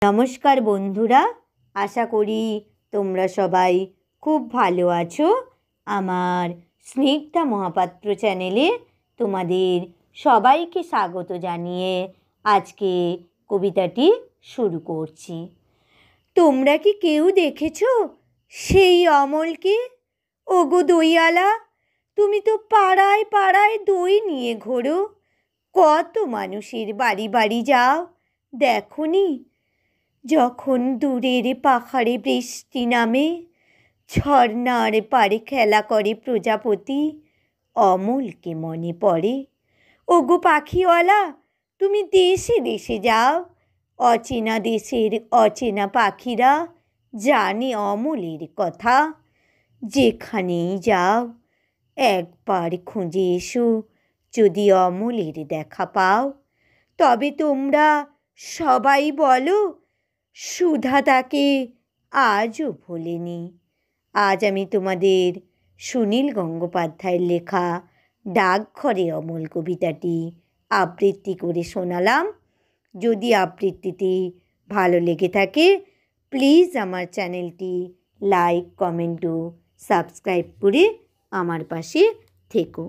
নমস্কার বন্ধুরা, আশা করি তোমরা সবাই খুব ভালো আছো। আমার স্নিগ্ধা মহাপাত্র চ্যানেলে তোমাদের সবাইকে স্বাগত জানিয়ে আজকে কবিতাটি শুরু করছি। তোমরা কি কেউ দেখেছো সেই অমলকে? ওগো দইয়ালা, তুমি তো পাড়ায় পাড়ায় দই নিয়ে ঘোরো, কত মানুষের বাড়ি বাড়ি যাও, দেখোনি? যখন দূরের পাহাড়ে বৃষ্টি নামে, ঝর্নার পাড়ে খেলা করে প্রজাপতি, অমলকে মনে পড়ে। ওগো পাখিওয়ালা, তুমি দেশে দেশে যাও, অচেনা দেশের অচেনা পাখিরা জানে অমলের কথা। যেখানেই যাও একবার খুঁজে এসো, যদি অমলের দেখা পাও। তবে তোমরা সবাই বলো, সুধা তাকে আজও ভোলেনি। আজ আমি তোমাদের সুনীল গঙ্গোপাধ্যায়ের লেখা ডাকঘরে অমল কবিতাটি আবৃত্তি করে শোনালাম। যদি আবৃত্তিটি ভালো লেগে থাকে প্লিজ আমার চ্যানেলটি লাইক, কমেন্ট ও সাবস্ক্রাইব করে আমার পাশে থেকো।